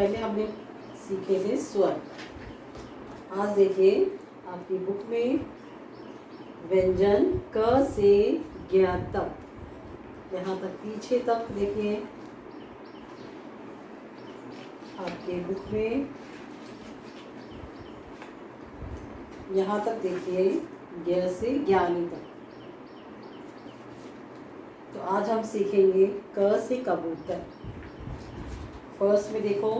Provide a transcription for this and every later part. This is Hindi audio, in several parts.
पहले हमने सीखे थे स्वर। आज देखिए आपकी बुक में व्यंजन क से ज्ञ तक, यहाँ तक पीछे तक देखिए आपके बुक में, यहाँ तक देखिए ज्ञ से ज्ञानी तक। तो आज हम सीखेंगे क से कबूतर। फर्स्ट में देखो,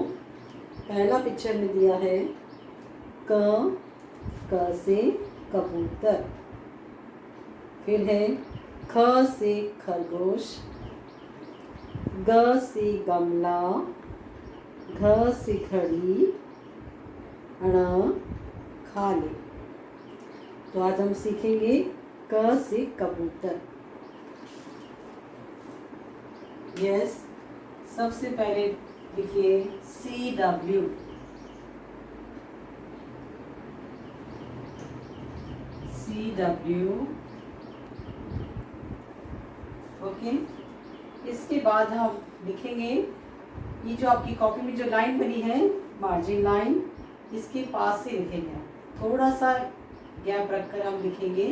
पहला पिक्चर में दिया है क से कबूतर, फिर है ख से खरगोश, ग से गमला, घ से घड़ी, ण खाने। तो आज हम सीखेंगे क से कबूतर। यस, सबसे पहले लिखिए CW। CW, okay. इसके बाद हम लिखेंगे, ये जो आपकी कॉपी में जो लाइन बनी है मार्जिन लाइन, इसके पास से लिखेंगे। थोड़ा सा गैप रखकर हम लिखेंगे।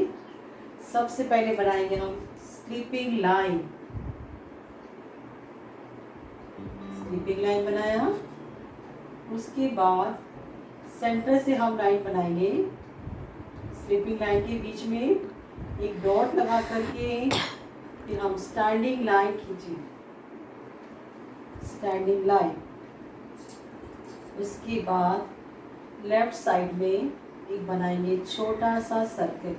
सबसे पहले बनाएंगे हम स्लीपिंग लाइन। स्लीपिंग लाइन बनाया, उसके बाद सेंटर से हम लाइन बनाएंगे। स्लीपिंग लाइन के बीच में एक डॉट लगा करके फिर हम स्टैंडिंग लाइन खींचेंगे। स्टैंडिंग लाइन, उसके बाद लेफ्ट साइड में एक बनाएंगे छोटा सा सर्किल।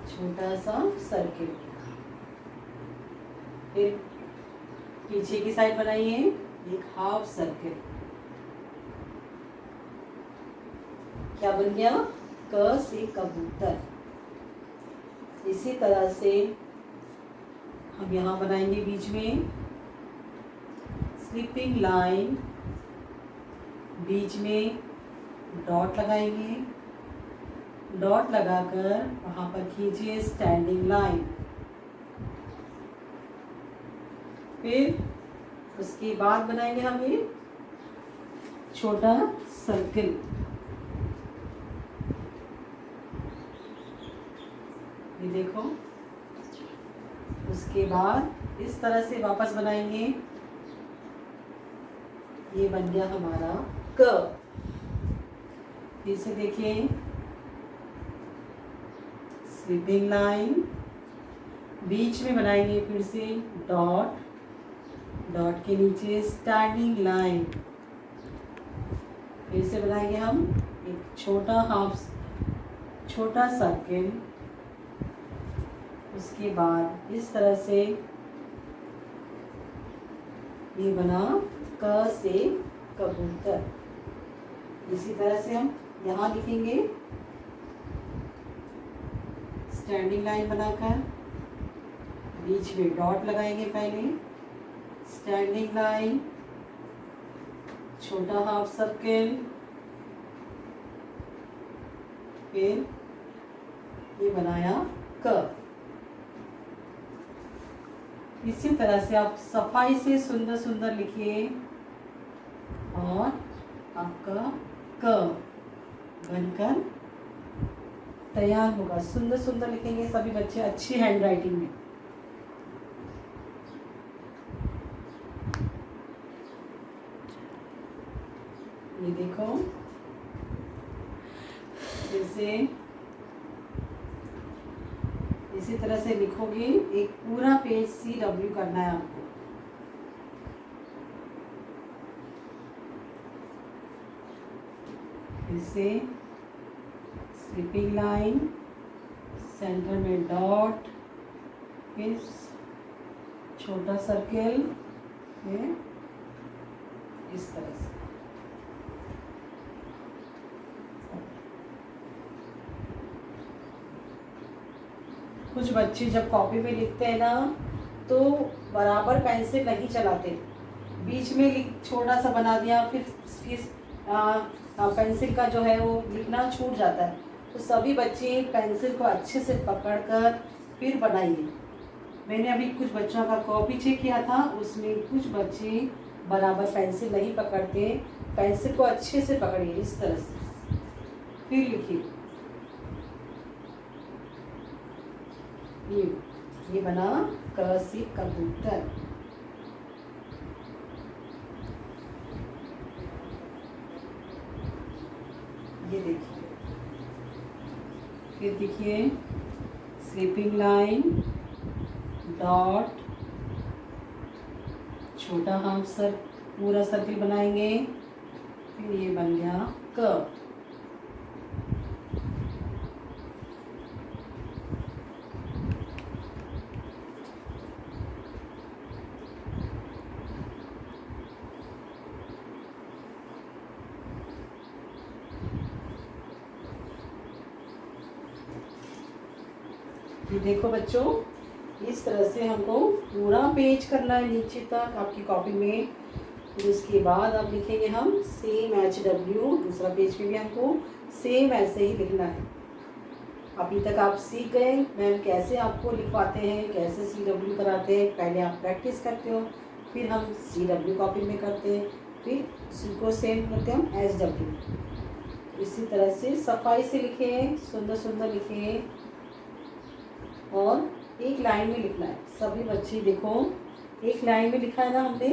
छोटा सा सर्किल, फिर पीछे की साइड बनाइए एक हाफ सर्किल। क्या बन गया? क से कबूतर। इसी तरह से हम यहाँ बनाएंगे बीच में स्लीपिंग लाइन, बीच में डॉट लगाएंगे। डॉट लगाकर वहाँ पर खींचिए स्टैंडिंग लाइन। फिर उसके बाद बनाएंगे हम ये छोटा सर्किल। ये देखो, उसके बाद इस तरह से वापस बनाएंगे। ये बन गया हमारा क। फिर से देखिए, स्लीपिंग लाइन, बीच में बनाएंगे फिर से डॉट, डॉट के नीचे स्टैंडिंग लाइन। फिर से बनाएंगे हम एक छोटा सर्किल। उसके बाद इस तरह से ये बना क से कबूतर। इसी तरह से हम यहाँ लिखेंगे स्टैंडिंग लाइन बनाकर, बीच में डॉट लगाएंगे पहले, स्टैंडिंग लाइन, छोटा हाफ सर्किल, फिर ये बनाया क। इसी तरह से आप सफाई से सुंदर सुंदर लिखिए और आपका क बनकर तैयार होगा। सुंदर सुंदर लिखेंगे सभी बच्चे, अच्छी हैंड राइटिंग में। ये देखो, फिर से इसी तरह से लिखोगे। एक पूरा पेज CW करना है आपको। फिर से स्लीपिंग लाइन, सेंटर में डॉट, फिर छोटा सर्किल, फिर इस तरह से। कुछ बच्चे जब कॉपी में लिखते हैं ना, तो बराबर पेंसिल नहीं चलाते, बीच में छोटा सा बना दिया, फिर पेंसिल का जो है वो लिखना छूट जाता है। तो सभी बच्चे पेंसिल को अच्छे से पकड़कर फिर बनाइए। मैंने अभी कुछ बच्चों का कॉपी चेक किया था, उसमें कुछ बच्चे बराबर पेंसिल नहीं पकड़ते, पेंसिल को अच्छे से पकड़िए इस तरह से, फिर लिखिए। ये बना क से कबूतर। ये देखिए, फिर देखिए स्लीपिंग लाइन, डॉट, छोटा हाफ सर पूरा सर्किल बनाएंगे, फिर ये बन गया क। ये देखो बच्चों, इस तरह से हमको पूरा पेज करना है नीचे तक आपकी कॉपी में। फिर उसके बाद अब लिखेंगे हम सेम HW, दूसरा पेज पे भी हमको सेम ऐसे ही लिखना है। अभी तक आप सीख गए मैम कैसे आपको लिखवाते हैं, कैसे CW कराते हैं। पहले आप प्रैक्टिस करते हो, फिर हम CW कॉपी में करते हैं, फिर उसको सेम करते हैं हम HW। इसी तरह से सफाई से लिखें, सुंदर सुंदर लिखें, और एक लाइन में लिखना है। सभी बच्चे देखो, एक लाइन में लिखा है ना हमने,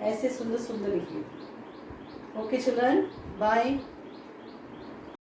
ऐसे सुंदर सुंदर लिखिए। Okay children, bye.